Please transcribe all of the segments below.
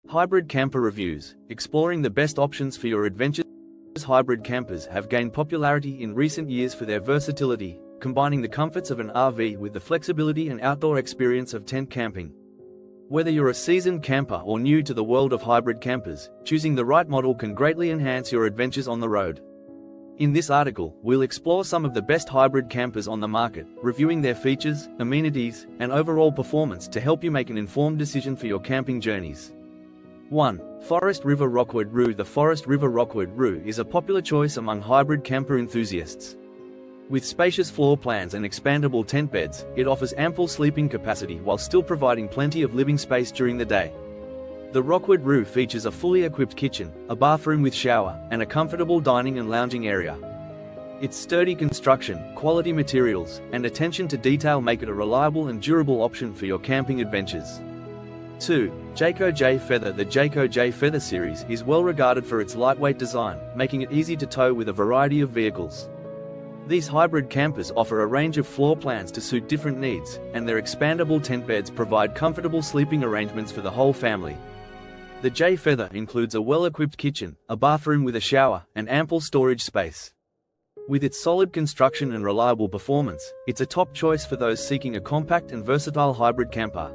Hybrid camper reviews, exploring the best options for your adventures. Hybrid campers have gained popularity in recent years for their versatility, combining the comforts of an RV with the flexibility and outdoor experience of tent camping. Whether you're a seasoned camper or new to the world of hybrid campers, choosing the right model can greatly enhance your adventures on the road. In this article, we'll explore some of the best hybrid campers on the market, reviewing their features, amenities, and overall performance to help you make an informed decision for your camping journeys. 1. Forest River Rockwood Roo. The Forest River Rockwood Roo is a popular choice among hybrid camper enthusiasts. With spacious floor plans and expandable tent beds, it offers ample sleeping capacity while still providing plenty of living space during the day. The Rockwood Roo features a fully equipped kitchen, a bathroom with shower, and a comfortable dining and lounging area. Its sturdy construction, quality materials, and attention to detail make it a reliable and durable option for your camping adventures. 2. Jayco J Feather. The Jayco J Feather series is well regarded for its lightweight design, making it easy to tow with a variety of vehicles. These hybrid campers offer a range of floor plans to suit different needs, and their expandable tent beds provide comfortable sleeping arrangements for the whole family. The J Feather includes a well-equipped kitchen, a bathroom with a shower, and ample storage space. With its solid construction and reliable performance, it's a top choice for those seeking a compact and versatile hybrid camper.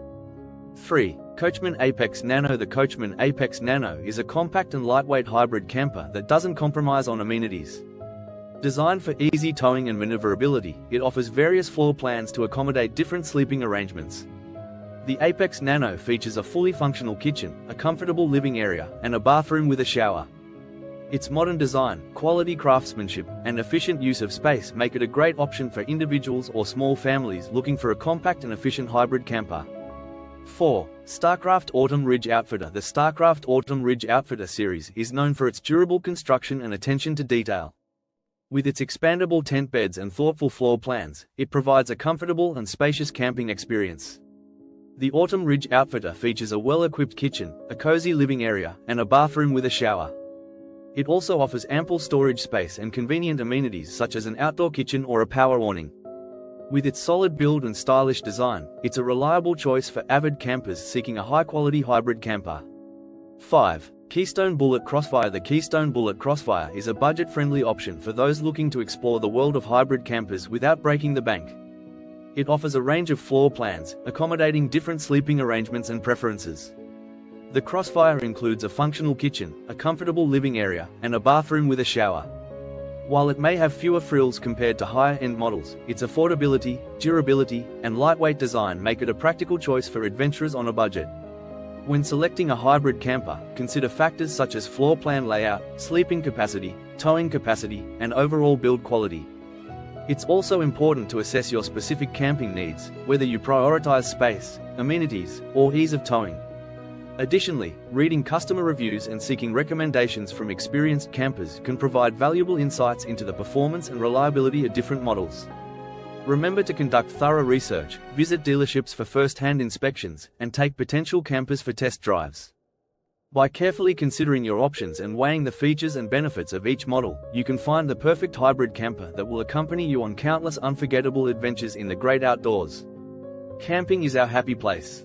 3. Coachman Apex Nano. The Coachman Apex Nano is a compact and lightweight hybrid camper that doesn't compromise on amenities. Designed for easy towing and maneuverability, it offers various floor plans to accommodate different sleeping arrangements. The Apex Nano features a fully functional kitchen, a comfortable living area, and a bathroom with a shower. Its modern design, quality craftsmanship, and efficient use of space make it a great option for individuals or small families looking for a compact and efficient hybrid camper. 4. Starcraft Autumn Ridge Outfitter. The Starcraft Autumn Ridge Outfitter series is known for its durable construction and attention to detail. With its expandable tent beds and thoughtful floor plans, it provides a comfortable and spacious camping experience. The Autumn Ridge Outfitter features a well-equipped kitchen, a cozy living area, and a bathroom with a shower. It also offers ample storage space and convenient amenities such as an outdoor kitchen or a power awning. With its solid build and stylish design, it's a reliable choice for avid campers seeking a high-quality hybrid camper. 5. Keystone Bullet Crossfire. The Keystone Bullet Crossfire is a budget-friendly option for those looking to explore the world of hybrid campers without breaking the bank. It offers a range of floor plans, accommodating different sleeping arrangements and preferences. The Crossfire includes a functional kitchen, a comfortable living area, and a bathroom with a shower. While it may have fewer frills compared to higher-end models, its affordability, durability, and lightweight design make it a practical choice for adventurers on a budget. When selecting a hybrid camper, consider factors such as floor plan layout, sleeping capacity, towing capacity, and overall build quality. It's also important to assess your specific camping needs, whether you prioritize space, amenities, or ease of towing. Additionally, reading customer reviews and seeking recommendations from experienced campers can provide valuable insights into the performance and reliability of different models. Remember to conduct thorough research, visit dealerships for first-hand inspections, and take potential campers for test drives. By carefully considering your options and weighing the features and benefits of each model, you can find the perfect hybrid camper that will accompany you on countless unforgettable adventures in the great outdoors. Camping is our happy place.